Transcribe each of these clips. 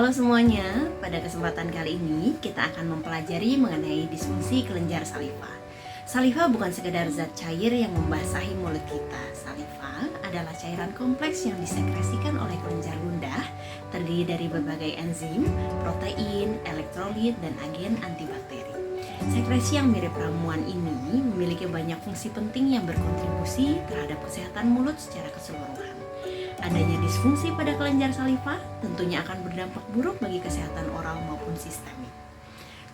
Halo semuanya, pada kesempatan kali ini kita akan mempelajari mengenai disfungsi kelenjar saliva. Saliva bukan sekedar zat cair yang membasahi mulut kita. Saliva adalah cairan kompleks yang disekresikan oleh kelenjar ludah, terdiri dari berbagai enzim, protein, elektrolit, dan agen antibakteri. Sekresi yang mirip ramuan ini memiliki banyak fungsi penting yang berkontribusi terhadap kesehatan mulut secara keseluruhan. Adanya disfungsi pada kelenjar saliva tentunya akan berdampak buruk bagi kesehatan oral maupun sistemik.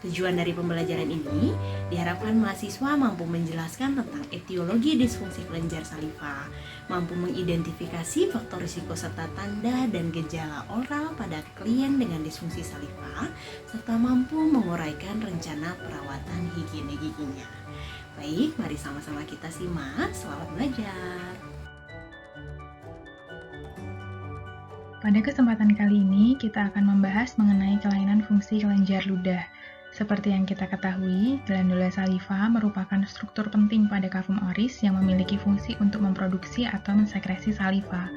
Tujuan dari pembelajaran ini diharapkan mahasiswa mampu menjelaskan tentang etiologi disfungsi kelenjar saliva, mampu mengidentifikasi faktor risiko serta tanda dan gejala oral pada klien dengan disfungsi saliva, serta mampu menguraikan rencana perawatan higiene giginya. Baik, mari sama-sama kita simak. Selamat belajar. Pada kesempatan kali ini, kita akan membahas mengenai kelainan fungsi kelenjar ludah. Seperti yang kita ketahui, glandula saliva merupakan struktur penting pada kafum oris yang memiliki fungsi untuk memproduksi atau mensekresi saliva.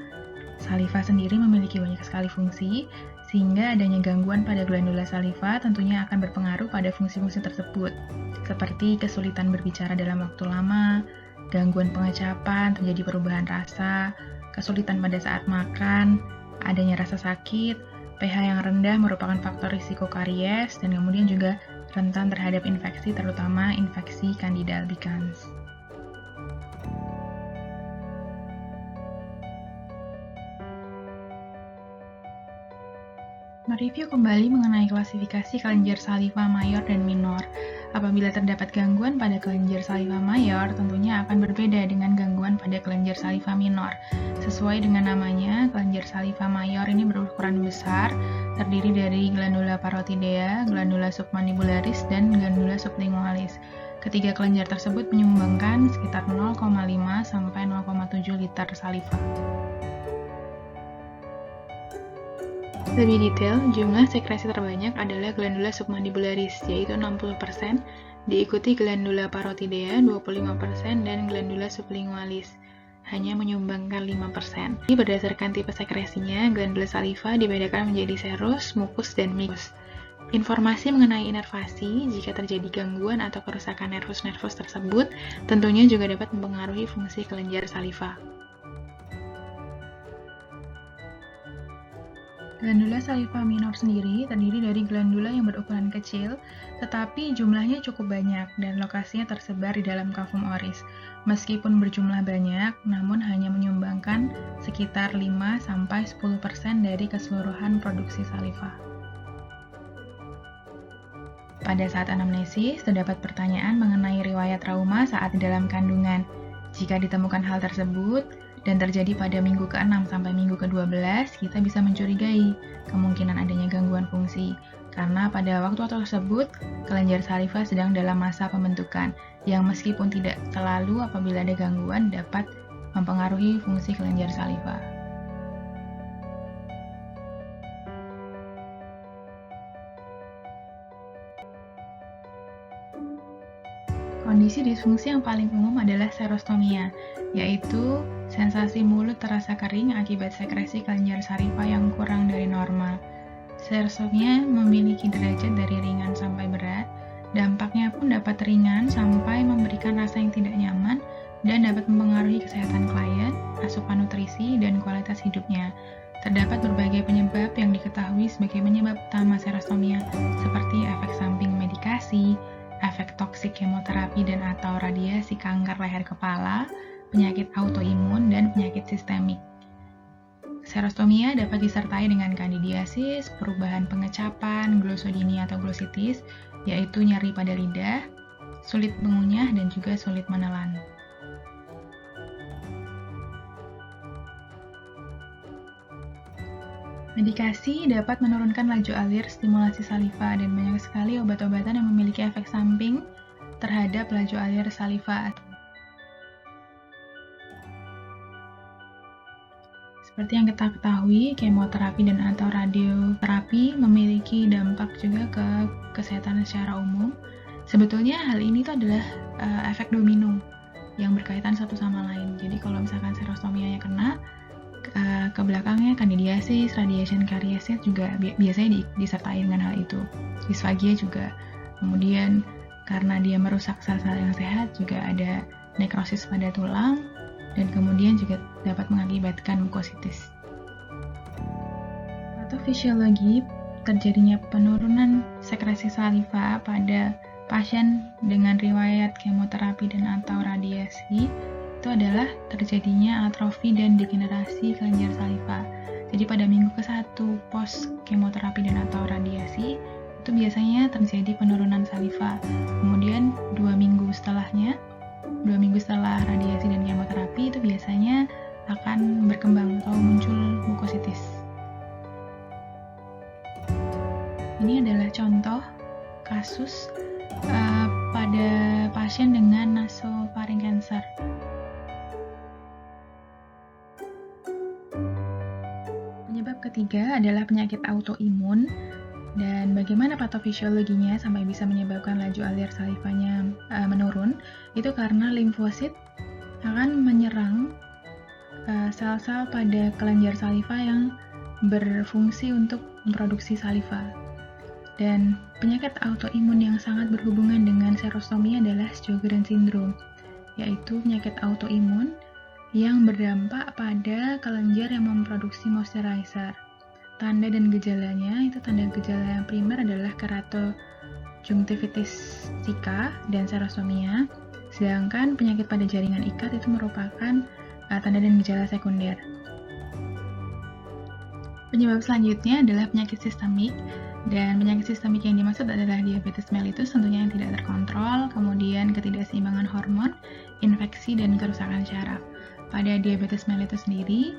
Saliva sendiri memiliki banyak sekali fungsi, sehingga adanya gangguan pada glandula saliva tentunya akan berpengaruh pada fungsi-fungsi tersebut, seperti kesulitan berbicara dalam waktu lama, gangguan pengecapan, terjadi perubahan rasa, kesulitan pada saat makan, adanya rasa sakit, pH yang rendah merupakan faktor risiko karies, dan kemudian juga rentan terhadap infeksi, terutama infeksi Candida albicans. Mereview kembali mengenai klasifikasi kelenjar saliva mayor dan minor. Apabila terdapat gangguan pada kelenjar saliva mayor, tentunya akan berbeda dengan gangguan pada kelenjar saliva minor. Sesuai dengan namanya, kelenjar saliva mayor ini berukuran besar, terdiri dari glandula parotidea, glandula submandibularis, dan glandula sublingualis. Ketiga kelenjar tersebut menyumbangkan sekitar 0,5 sampai 0,7 liter saliva. Lebih detail, jumlah sekresi terbanyak adalah glandula submandibularis, yaitu 60%, diikuti glandula parotidea 25%, dan glandula sublingualis hanya menyumbangkan 5%. Ini berdasarkan tipe sekresinya, glandula saliva dibedakan menjadi serus, mukus, dan mikus. Informasi mengenai inervasi, jika terjadi gangguan atau kerusakan nervus-nervus tersebut, tentunya juga dapat mempengaruhi fungsi kelenjar saliva. Glandula saliva minor sendiri terdiri dari glandula yang berukuran kecil, tetapi jumlahnya cukup banyak dan lokasinya tersebar di dalam kafum oris. Meskipun berjumlah banyak, namun hanya menyumbangkan sekitar 5-10% dari keseluruhan produksi saliva. Pada saat anamnesis, terdapat pertanyaan mengenai riwayat trauma saat di dalam kandungan. Jika ditemukan hal tersebut, dan terjadi pada minggu ke-6 sampai minggu ke-12, kita bisa mencurigai kemungkinan adanya gangguan fungsi. Karena pada waktu tersebut, kelenjar saliva sedang dalam masa pembentukan, yang meskipun tidak selalu apabila ada gangguan dapat mempengaruhi fungsi kelenjar saliva. Kondisi disfungsi yang paling umum adalah serostomia, yaitu sensasi mulut terasa kering akibat sekresi kelenjar saliva yang kurang dari normal. Serostomia memiliki derajat dari ringan sampai berat, dampaknya pun dapat ringan sampai memberikan rasa yang tidak nyaman dan dapat mempengaruhi kesehatan klien, asupan nutrisi, dan kualitas hidupnya. Terdapat berbagai penyebab yang diketahui sebagai penyebab utama serostomia, seperti efek samping medikasi, efek toksik kemoterapi dan atau radiasi kanker leher kepala, penyakit autoimun, dan penyakit sistemik. Serostomia dapat disertai dengan kandidiasis, perubahan pengecapan, glossodinia atau glossitis, yaitu nyeri pada lidah, sulit mengunyah, dan juga sulit menelan. Medikasi dapat menurunkan laju alir stimulasi saliva dan banyak sekali obat-obatan yang memiliki efek samping terhadap laju alir saliva. Seperti yang kita ketahui, kemoterapi dan atau radioterapi memiliki dampak juga ke kesehatan secara umum. Sebetulnya hal ini tuh adalah efek domino yang berkaitan satu sama lain. Jadi kalau misalkan serostomianya kena, ke belakangnya kandidiasis, radiation kariesnya juga biasanya disertai dengan hal itu. Disfagia juga. Kemudian karena dia merusak sel-sel yang sehat juga ada nekrosis pada tulang dan kemudian juga dapat mengakibatkan mukositis. Patofisiologi terjadinya penurunan sekresi saliva pada pasien dengan riwayat kemoterapi dan atau radiasi itu adalah terjadinya atrofi dan degenerasi kelenjar saliva. Jadi pada minggu ke-1 pos kemoterapi dan atau radiasi itu biasanya terjadi penurunan saliva. Kemudian 2 minggu setelah radiasi dan kemoterapi itu biasanya akan berkembang atau muncul mukositis. Ini adalah contoh kasus pada pasien dengan nasofaring cancer. Penyebab ketiga adalah penyakit autoimun. Dan bagaimana patofisiologinya sampai bisa menyebabkan laju alir salivanya menurun? Itu karena limfosit akan menyerang sel-sel pada kelenjar saliva yang berfungsi untuk memproduksi saliva. Dan penyakit autoimun yang sangat berhubungan dengan serostomia adalah Sjögren syndrome, yaitu penyakit autoimun yang berdampak pada kelenjar yang memproduksi moisturizer. Tanda dan gejalanya, itu tanda gejala yang primer adalah keratoconjunctivitis zika dan serostomia, sedangkan penyakit pada jaringan ikat itu merupakan tanda dan gejala sekunder. Penyebab selanjutnya adalah penyakit sistemik, dan penyakit sistemik yang dimaksud adalah diabetes mellitus tentunya yang tidak terkontrol, kemudian ketidakseimbangan hormon, infeksi, dan kerusakan syaraf. Pada diabetes mellitus sendiri,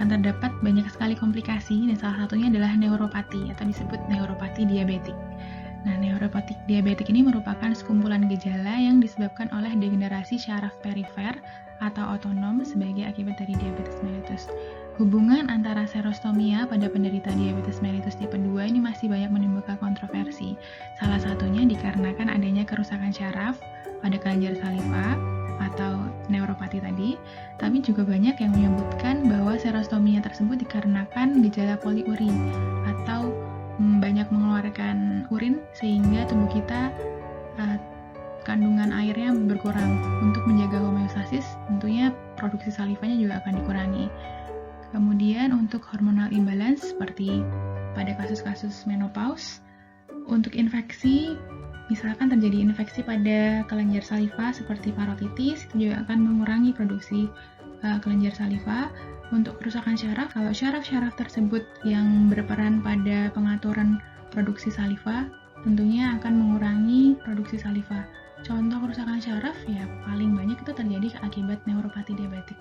akan terdapat banyak sekali komplikasi dan salah satunya adalah neuropati atau disebut neuropati diabetik. Nah, neuropati diabetik ini merupakan sekumpulan gejala yang disebabkan oleh degenerasi syaraf perifer atau otonom sebagai akibat dari diabetes mellitus. Hubungan antara serostomia pada penderita diabetes mellitus tipe 2 ini masih banyak menimbulkan kontroversi. Salah satunya dikarenakan adanya kerusakan syaraf pada kelenjar saliva atau neuropati tadi, tapi juga banyak yang menyebutkan bahwa serostomia tersebut dikarenakan gejala poliuri atau banyak mengeluarkan urin sehingga tubuh kita kandungan airnya berkurang. Untuk menjaga homeostasis, tentunya produksi salivanya juga akan dikurangi. Kemudian untuk hormonal imbalance seperti pada kasus-kasus menopause, untuk infeksi misalkan terjadi infeksi pada kelenjar saliva seperti parotitis, itu juga akan mengurangi produksi kelenjar saliva. Untuk kerusakan syaraf, kalau syaraf-syaraf tersebut yang berperan pada pengaturan produksi saliva, tentunya akan mengurangi produksi saliva. Contoh kerusakan syaraf ya paling banyak itu terjadi akibat neuropati diabetik.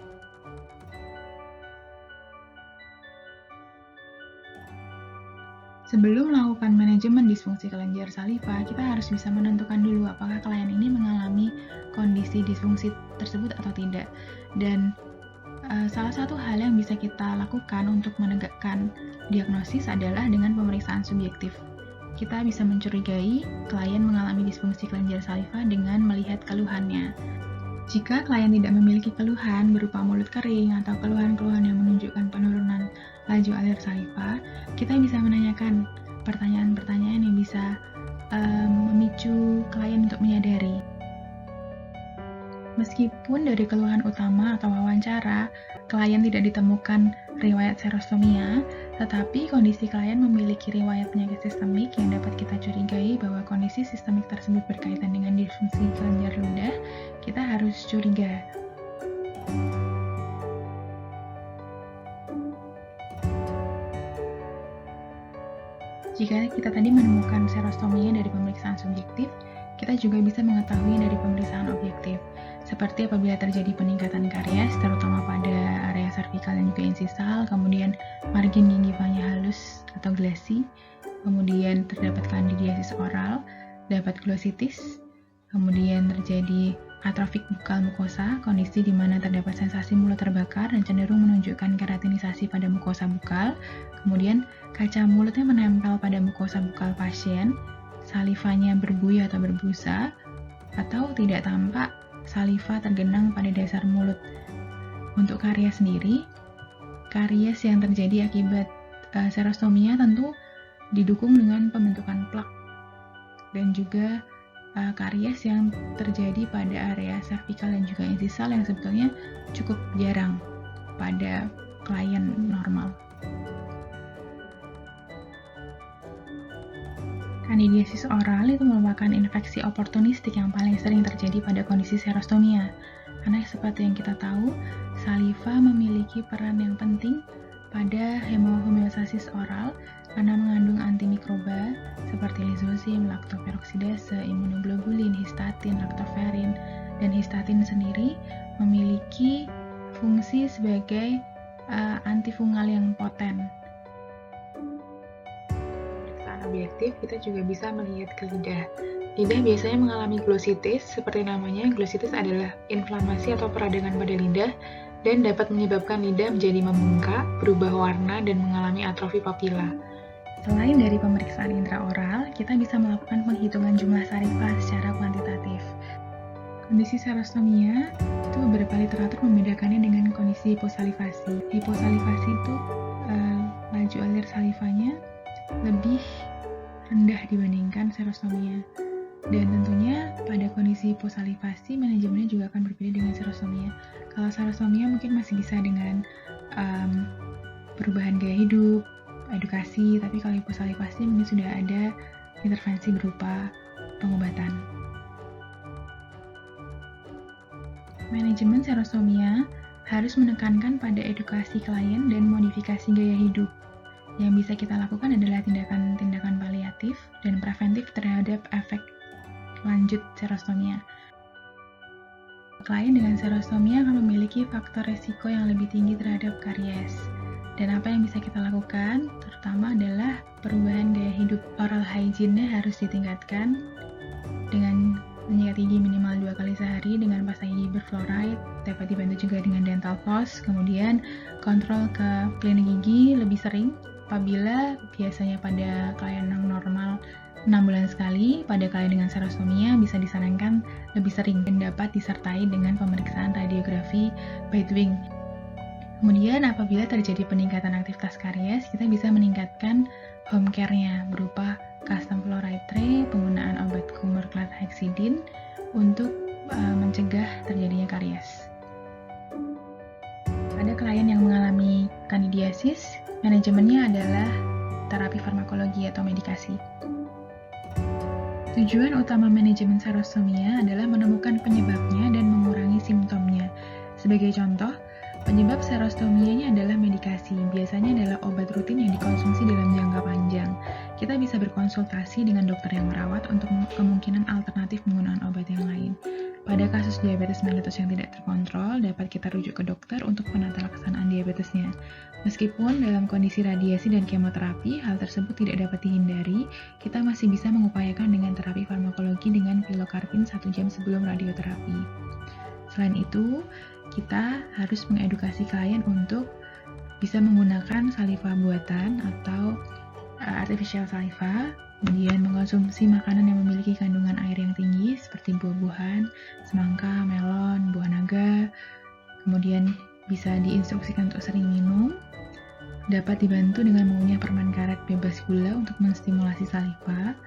Sebelum melakukan manajemen disfungsi kelenjar saliva, kita harus bisa menentukan dulu apakah klien ini mengalami kondisi disfungsi tersebut atau tidak. Dan salah satu hal yang bisa kita lakukan untuk menegakkan diagnosis adalah dengan pemeriksaan subjektif. Kita bisa mencurigai klien mengalami disfungsi kelenjar saliva dengan melihat keluhannya. Jika klien tidak memiliki keluhan berupa mulut kering atau keluhan-keluhan yang menunjukkan penurunan laju alir saliva, kita bisa menanyakan pertanyaan-pertanyaan yang bisa memicu klien untuk menyadari. Meskipun dari keluhan utama atau wawancara, klien tidak ditemukan riwayat serostomia, tetapi kondisi klien memiliki riwayat penyakit sistemik yang dapat kita curigai bahwa kondisi sistemik tersebut berkaitan dengan disfungsi kelenjar ludah, kita harus curiga. Jika kita tadi menemukan serostomia dari pemeriksaan subjektif, kita juga bisa mengetahui dari pemeriksaan objektif, seperti apabila terjadi peningkatan karies, terutama pada area servikal dan juga insisal, kemudian margin gingivanya halus atau glassy, kemudian terdapat kandidiasis oral, dapat glositis, kemudian terjadi atrofik bukal mukosa, kondisi di mana terdapat sensasi mulut terbakar dan cenderung menunjukkan keratinisasi pada mukosa bukal, kemudian kaca mulutnya menempel pada mukosa bukal pasien, salivanya berbuih atau berbusa, atau tidak tampak saliva tergenang pada dasar mulut. Untuk karies sendiri, karies yang terjadi akibat serostomia tentu didukung dengan pembentukan plak dan juga karies yang terjadi pada area servikal dan juga insisal yang sebetulnya cukup jarang pada klien normal. Kandidiasis oral itu merupakan infeksi oportunistik yang paling sering terjadi pada kondisi serostomia. Karena seperti yang kita tahu, saliva memiliki peran yang penting pada homeostasis oral karena mengandung antimikroba seperti lisosim, laktoperoksidase, imunoglobulin, histatin, laktoferin, dan histatin sendiri memiliki fungsi sebagai antifungal yang poten. Objektif, kita juga bisa melihat ke lidah. Lidah biasanya mengalami glositis, seperti namanya, glositis adalah inflamasi atau peradangan pada lidah dan dapat menyebabkan lidah menjadi membengkak, berubah warna, dan mengalami atrofi papila. Selain dari pemeriksaan intraoral, kita bisa melakukan penghitungan jumlah saliva secara kuantitatif. Kondisi serostomia itu beberapa literatur membedakannya dengan kondisi hiposalivasi. Hiposalivasi itu laju alir salivanya lebih rendah dibandingkan serostomia. Dan tentunya pada kondisi hiposalivasi manajemennya juga akan berbeda dengan serostomia. Kalau serostomia mungkin masih bisa dengan perubahan gaya hidup, edukasi, tapi kalau hiposalivasi mungkin sudah ada intervensi berupa pengobatan. Manajemen serostomia harus menekankan pada edukasi klien dan modifikasi gaya hidup. Yang bisa kita lakukan adalah tindakan-tindakan paliatif dan preventif terhadap efek lanjut serostomia. Klien dengan serostomia akan memiliki faktor resiko yang lebih tinggi terhadap karies. Dan apa yang bisa kita lakukan, terutama adalah perubahan gaya hidup. Oral hygiene-nya harus ditingkatkan dengan menyikat gigi minimal 2 kali sehari dengan pasta gigi berfluoride, dapat dibantu juga dengan dental floss. Kemudian kontrol ke klinik gigi lebih sering. Apabila biasanya pada klien yang normal 6 bulan sekali, pada klien dengan serostomia bisa disarankan lebih sering dan dapat disertai dengan pemeriksaan radiografi bite wing. Kemudian apabila terjadi peningkatan aktivitas karies, kita bisa meningkatkan home care-nya berupa custom fluoride tray, penggunaan obat kumur cladhexidine untuk mencegah terjadinya karies. Pada klien yang mengalami kandidiasis, manajemennya adalah terapi farmakologi atau medikasi. Tujuan utama manajemen serostomia adalah menemukan penyebabnya dan mengurangi simptomnya. Sebagai contoh, penyebab serostomianya adalah medikasi, biasanya adalah obat rutin yang dikonsumsi dalam jangka panjang. Kita bisa berkonsultasi dengan dokter yang merawat untuk kemungkinan alternatif penggunaan obat yang lain. Pada kasus diabetes mellitus yang tidak terkontrol, dapat kita rujuk ke dokter untuk penata laksanaan diabetesnya. Meskipun dalam kondisi radiasi dan kemoterapi, hal tersebut tidak dapat dihindari, kita masih bisa mengupayakan dengan terapi farmakologi dengan pilokarpin 1 jam sebelum radioterapi. Selain itu, kita harus mengedukasi klien untuk bisa menggunakan saliva buatan atau artificial saliva, kemudian mengkonsumsi makanan yang memiliki kandungan air yang tinggi seperti buah-buahan, semangka, melon, buah naga, kemudian bisa diinstruksikan untuk sering minum, dapat dibantu dengan mengunyah permen karet bebas gula untuk menstimulasi saliva,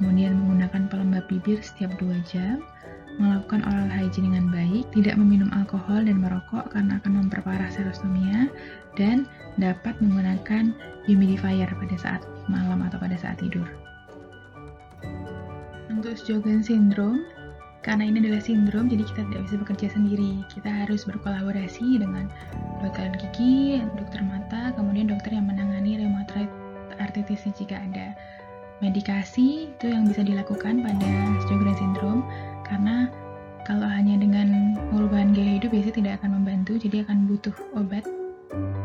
kemudian menggunakan pelembab bibir setiap 2 jam, melakukan oral hygiene dengan baik, tidak meminum alkohol dan merokok karena akan memperparah serostomia, dan dapat menggunakan humidifier pada saat malam atau pada saat tidur. Untuk Sjogren syndrome, karena ini adalah sindrom, jadi kita tidak bisa bekerja sendiri. Kita harus berkolaborasi dengan dokter gigi, dokter mata, kemudian dokter yang menangani rheumatoid arthritis jika ada. Medikasi itu yang bisa dilakukan pada Sjogren syndrome, karena kalau hanya dengan perubahan gaya hidup biasanya tidak akan membantu, jadi akan butuh obat.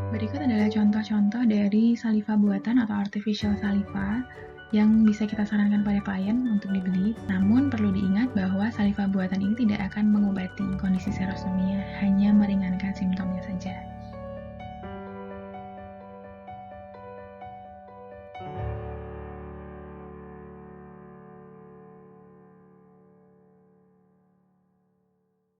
Berikut adalah contoh-contoh dari saliva buatan atau artificial saliva yang bisa kita sarankan pada klien untuk dibeli. Namun perlu diingat bahwa saliva buatan ini tidak akan mengobati kondisi serostomia, hanya meringankan simptomnya saja.